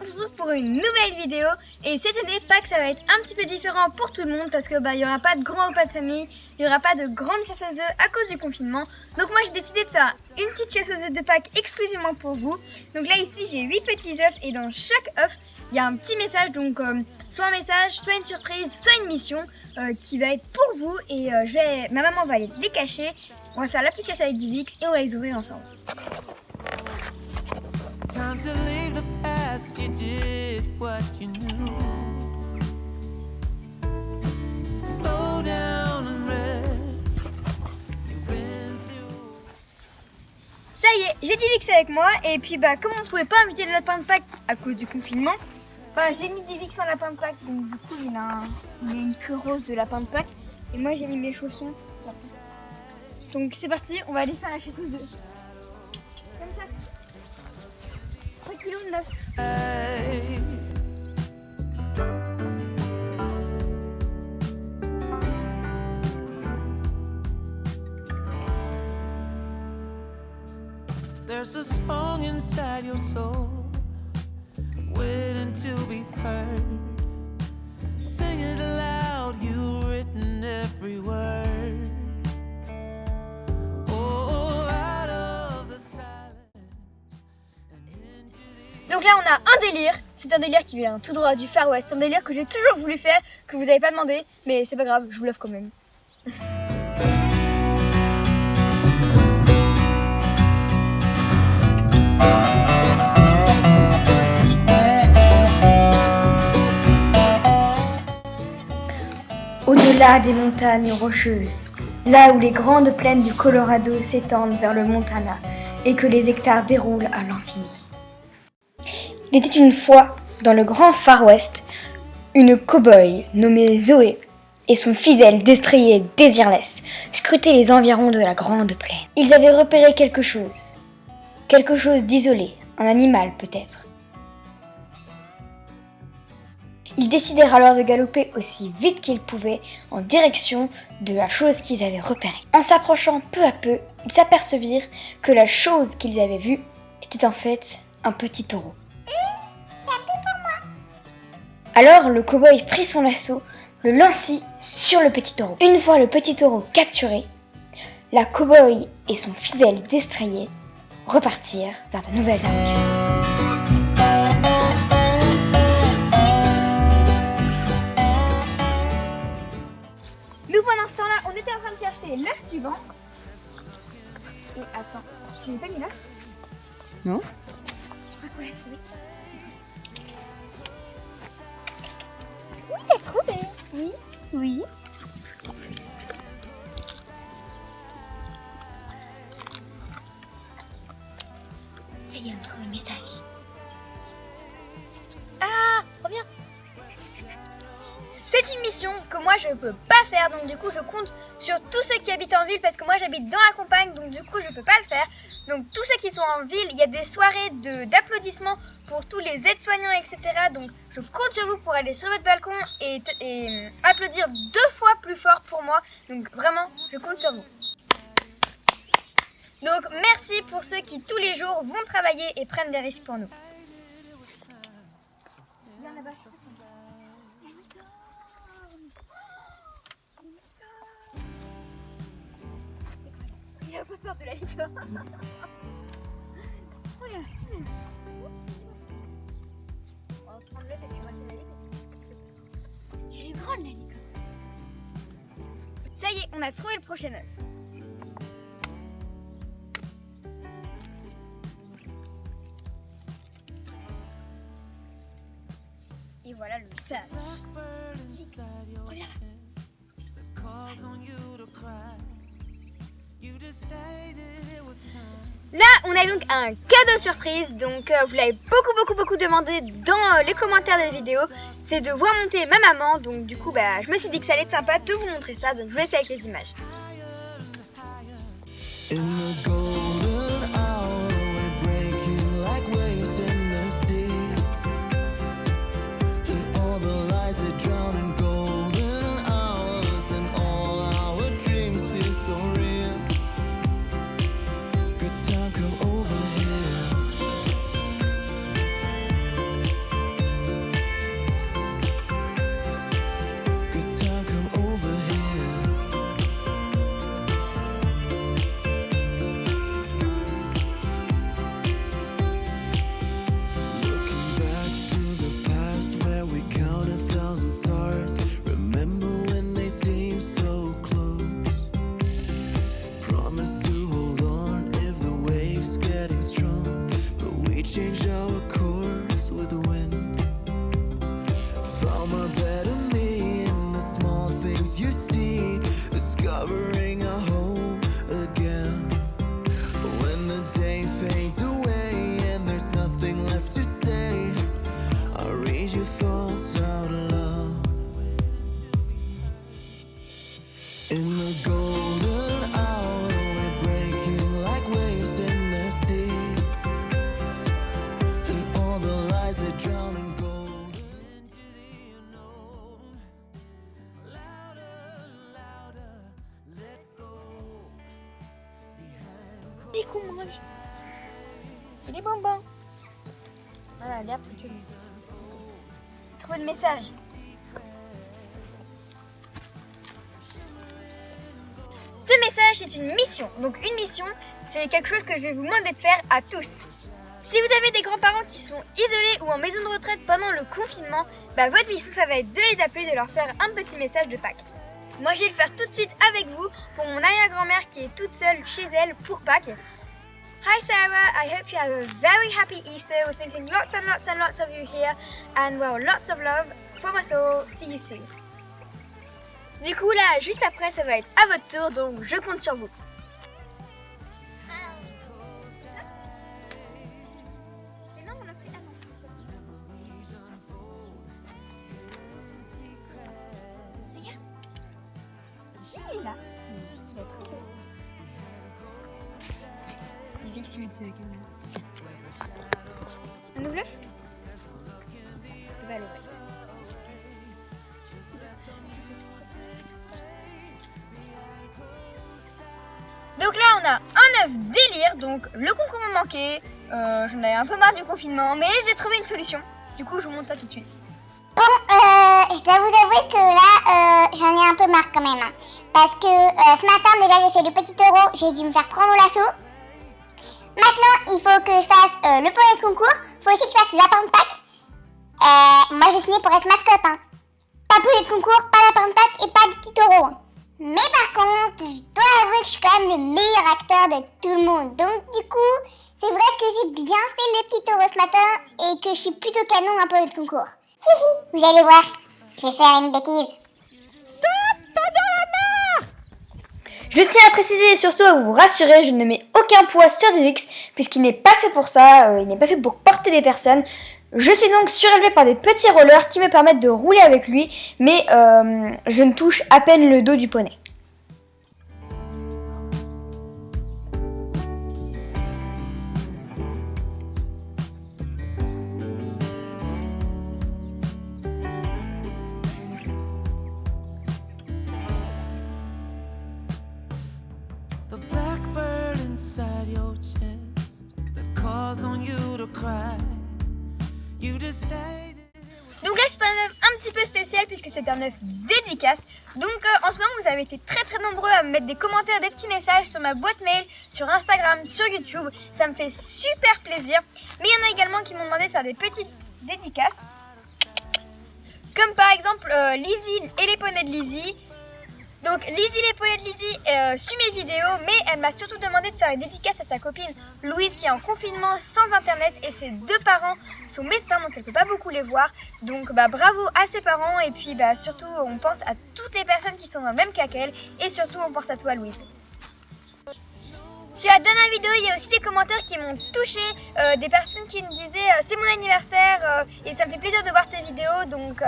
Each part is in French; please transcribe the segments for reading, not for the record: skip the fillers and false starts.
on se retrouve pour une nouvelle vidéo. Et cette année, Pâques, ça va être un petit peu différent pour tout le monde parce que il n'y aura pas de grands repas de famille, il n'y aura pas de grande chasse aux œufs à cause du confinement. Donc moi j'ai décidé de faire une petite chasse aux œufs de Pâques exclusivement pour vous. Donc là ici j'ai 8 petits œufs et dans chaque œuf il y a un petit message, donc soit un message, soit une surprise, soit une mission qui va être pour vous. Et ma maman va les cacher. On va faire la petite chasse avec Divix et on va les ouvrir ensemble. Time to leave the past, you did what you knew. Slow down and rest. You've been through. Ça y est, j'ai Divix avec moi et puis comme on ne pouvait pas inviter le lapin de Pâques à cause du confinement, j'ai mis Divix en lapin de Pâques, donc du coup il a une queue rose de lapin de Pâques et moi j'ai mis mes chaussons. Donc c'est parti, on va aller faire la chasse aux œufs. Comme ça. 3 kilos de 9. There's a song inside your soul, waiting to be heard. Sing it aloud, you've written every word. Oh, out of the silence and into the... Donc là on a un délire, c'est un délire qui vient tout droit du Far West, un délire que j'ai toujours voulu faire, que vous n'avez pas demandé, mais c'est pas grave, je vous l'offre quand même. Au-delà des montagnes rocheuses, là où les grandes plaines du Colorado s'étendent vers le Montana et que les hectares déroulent à l'infini. Il était une fois, dans le grand Far West, une cow-boy nommée Zoé et son fidèle destrier Désirless scrutaient les environs de la grande plaine. Ils avaient repéré quelque chose d'isolé, un animal peut-être. Ils décidèrent alors de galoper aussi vite qu'ils pouvaient en direction de la chose qu'ils avaient repérée. En s'approchant peu à peu, ils s'apercevirent que la chose qu'ils avaient vue était en fait un petit taureau. C'est un peu pour moi. Alors le cow-boy prit son lasso, le lança sur le petit taureau. Une fois le petit taureau capturé, la cow-boy et son fidèle destrier repartirent vers de nouvelles aventures. Pendant ce temps-là, on était en train de chercher l'œuf suivant. Et attends, tu n'as pas mis l'œuf? Non. Je crois qu'on l'a trouvé. Oui, t'as trouvé. Oui, oui. Ça y est, on trouve le message. Ah, reviens. C'est une mission que moi je peux pas faire, donc du coup je compte sur tous ceux qui habitent en ville parce que moi j'habite dans la campagne, donc du coup je peux pas le faire. Donc tous ceux qui sont en ville, il y a des soirées d'applaudissements pour tous les aides-soignants, etc. Donc je compte sur vous pour aller sur votre balcon et applaudir 2 fois plus fort pour moi. Donc vraiment, je compte sur vous. Donc merci pour ceux qui tous les jours vont travailler et prennent des risques pour nous. Il y en a pas sur. Il a pas peur de la licorne. Oh là. On va prendre l'œuf et puis on va s'évader. Elle est grande la licorne. Ça y est, on a trouvé le prochain œuf. Et voilà le message. Regarde. Là, on a donc un cadeau surprise, donc vous l'avez beaucoup demandé dans les commentaires de la vidéo, c'est de voir monter ma maman, donc du coup je me suis dit que ça allait être sympa de vous montrer ça, donc je vous laisse avec les images. harboring a home again. When the day fades away and there's nothing left to say, I'll read your thoughts out loud. In the golden hour, we're breaking like waves in the sea, and all the lies that drown in gold. Into the unknown, louder, louder, let go. Dis qu'on mange. Et les bonbons. Voilà, l'herbe c'est une. Trouver le message. Ce message c'est une mission. Donc une mission, c'est quelque chose que je vais vous demander de faire à tous. Si vous avez des grands-parents qui sont isolés ou en maison de retraite pendant le confinement, votre mission ça va être de les appeler, de leur faire un petit message de Pâques. Moi je vais le faire tout de suite avec vous pour mon arrière-grand-mère qui est toute seule chez elle pour Pâques. Hi Sarah, I hope you have a very happy Easter. We're thinking lots and lots and lots of you here, and well, lots of love from us all. See you soon. Du coup là, juste après, ça va être à votre tour, donc je compte sur vous. Mais non, on l'a fait avant. Regarde. Il est là. Il va être trop beau. On ouvre l'œuf ? On va l'ouvrir. Donc là on a un œuf délire, donc le concours me manquait. J'en avais un peu marre du confinement, mais j'ai trouvé une solution. Du coup je vous montre ça tout de suite. Bon, je dois vous avouer que là, j'en ai un peu marre quand même. Hein. Parce que ce matin, déjà, j'ai fait le petit euro, j'ai dû me faire prendre l'assaut. Maintenant, il faut que je fasse le poney de concours. Il faut aussi que je fasse le lapin de Pâques. Moi, j'ai signé pour être mascotte. Hein. Pas poney de concours, pas lapin de Pâques et pas de petit euro. Hein. Mais par contre, je dois avouer que je suis quand même le meilleur acteur de tout le monde. Donc, du coup, c'est vrai que j'ai bien fait le petit euro ce matin et que je suis plutôt canon un poney de concours. Hihi, vous allez voir, je vais faire une bêtise. Stop, pas dans la mare! Je tiens à préciser et surtout à vous rassurer, je ne mets aucun poids sur Divix puisqu'il n'est pas fait pour ça, il n'est pas fait pour porter des personnes. Je suis donc surélevée par des petits rollers qui me permettent de rouler avec lui, mais je ne touche à peine le dos du poney. The blackbird inside your chest that calls on you to cry. You decided. Donc là c'est un œuf un petit peu spécial puisque c'est un œuf dédicace. Donc en ce moment vous avez été très très nombreux à me mettre des commentaires, des petits messages sur ma boîte mail, sur Instagram, sur YouTube. Ça me fait super plaisir. Mais il y en a également qui m'ont demandé de faire des petites dédicaces. Comme par exemple Lizzie et les poneys de Lizzie. Donc Lizzie les poneys de Lizzie suit mes vidéos, mais elle m'a surtout demandé de faire une dédicace à sa copine Louise qui est en confinement sans internet et ses deux parents sont médecins donc elle peut pas beaucoup les voir. Donc bravo à ses parents et puis surtout on pense à toutes les personnes qui sont dans le même cas qu'elle et surtout on pense à toi Louise. Sur la dernière vidéo, il y a aussi des commentaires qui m'ont touchée, des personnes qui me disaient c'est mon anniversaire et ça me fait plaisir de voir tes vidéos donc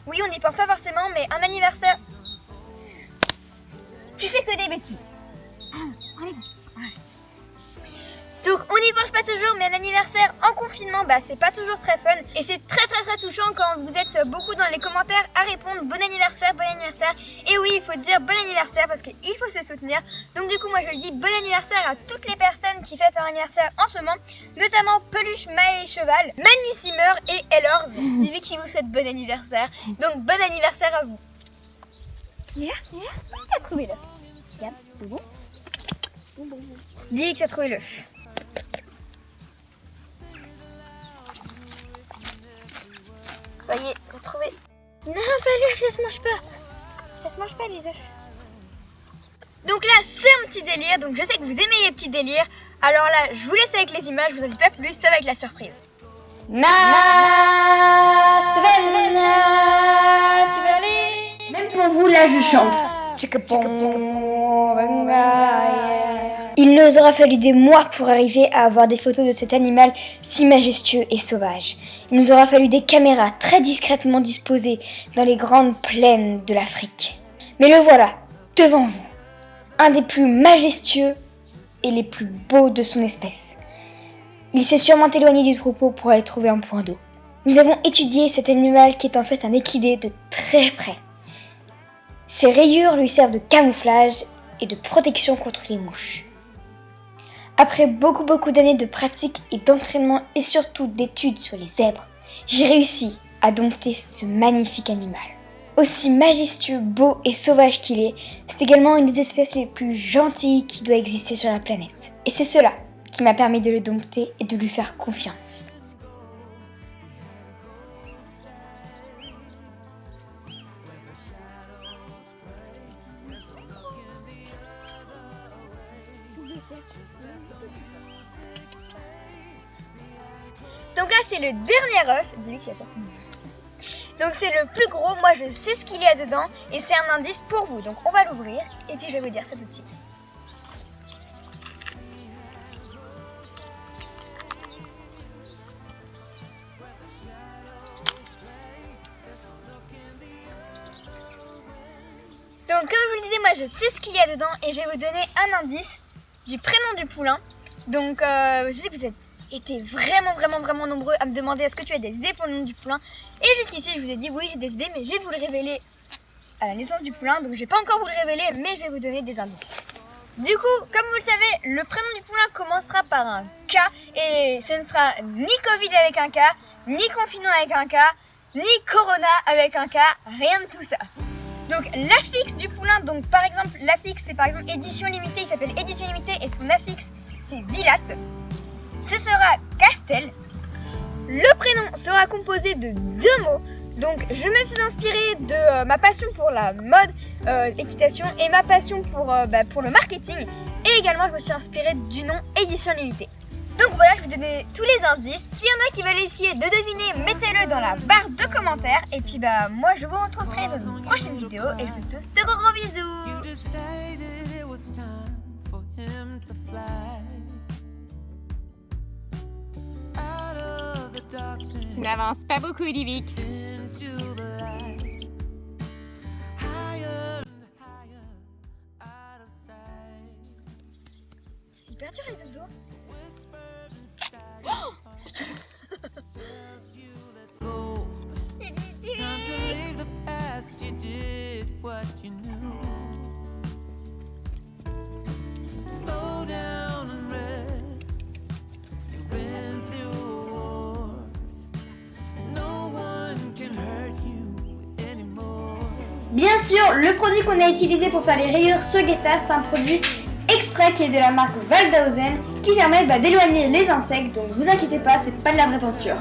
oui on n'y pense pas forcément mais un anniversaire... Tu fais que des bêtises. Donc on n'y pense pas toujours, mais un anniversaire en confinement, c'est pas toujours très fun. Et c'est très très très touchant quand vous êtes beaucoup dans les commentaires à répondre bon anniversaire, bon anniversaire. Et oui, il faut dire bon anniversaire parce qu'il faut se soutenir. Donc du coup, moi je dis bon anniversaire à toutes les personnes qui fêtent leur anniversaire en ce moment, notamment Peluche, Maë et Cheval, Manu Simmer et Ellers. Dis qui vous souhaite bon anniversaire. Donc bon anniversaire à vous. Oui, t'as trouvé l'œuf. Regarde, bonbon. Dis que t'as trouvé l'œuf. Ça y est, j'ai trouvé. Non, pas l'œuf, ça se mange pas. Ça se mange pas les œufs. Donc là, c'est un petit délire. Donc je sais que vous aimez les petits délires. Alors là, je vous laisse avec les images, je vous en dis pas plus, ça va être la surprise. Même pour vous, là, je chante. Il nous aura fallu des mois pour arriver à avoir des photos de cet animal si majestueux et sauvage. Il nous aura fallu des caméras très discrètement disposées dans les grandes plaines de l'Afrique. Mais le voilà, devant vous, un des plus majestueux et les plus beaux de son espèce. Il s'est sûrement éloigné du troupeau pour aller trouver un point d'eau. Nous avons étudié cet animal qui est en fait un équidé de très près. Ses rayures lui servent de camouflage et de protection contre les mouches. Après beaucoup d'années de pratique et d'entraînement et surtout d'études sur les zèbres, j'ai réussi à dompter ce magnifique animal. Aussi majestueux, beau et sauvage qu'il est, c'est également une des espèces les plus gentilles qui doit exister sur la planète. Et c'est cela qui m'a permis de le dompter et de lui faire confiance. Donc là c'est le dernier œuf, dis-lui qu'il attend son œuf. Donc c'est le plus gros, moi je sais ce qu'il y a dedans et c'est un indice pour vous. Donc on va l'ouvrir et puis je vais vous dire ça tout de suite. Donc comme je vous le disais, moi je sais ce qu'il y a dedans et je vais vous donner un indice du prénom du poulain. Donc je sais que vous êtes été vraiment nombreux à me demander est-ce que tu as des idées pour le nom du poulain. Et jusqu'ici je vous ai dit oui j'ai des idées, mais je vais vous le révéler à la naissance du poulain. Donc je vais pas encore vous le révéler, mais je vais vous donner des indices. Du coup, comme vous le savez, le prénom du poulain commencera par un K. Et ce ne sera ni Covid avec un K, ni confinement avec un K, ni Corona avec un K, rien de tout ça. Donc l'affixe du poulain, donc par exemple l'affixe c'est par exemple édition limitée, il s'appelle édition limitée et son affixe c'est Vilat. Ce sera Castel. Le prénom sera composé de 2 mots. Donc je me suis inspirée de ma passion pour la mode, équitation et ma passion pour le marketing. Et également je me suis inspirée du nom édition limitée. Donc voilà, je vais vous donner tous les indices. S'il y en a qui veulent essayer de deviner, mettez-le dans la barre de commentaires. Et puis moi je vous retrouverai dans une prochaine vidéo. Et je vous tous de gros bisous. Tu n'avances pas beaucoup, Livik. C'est hyper dur les dodos. Bien sûr, le produit qu'on a utilisé pour faire les rayures sur Guetta, c'est un produit exprès qui est de la marque Waldhausen qui permet d'éloigner les insectes, donc vous inquiétez pas, c'est pas de la vraie peinture.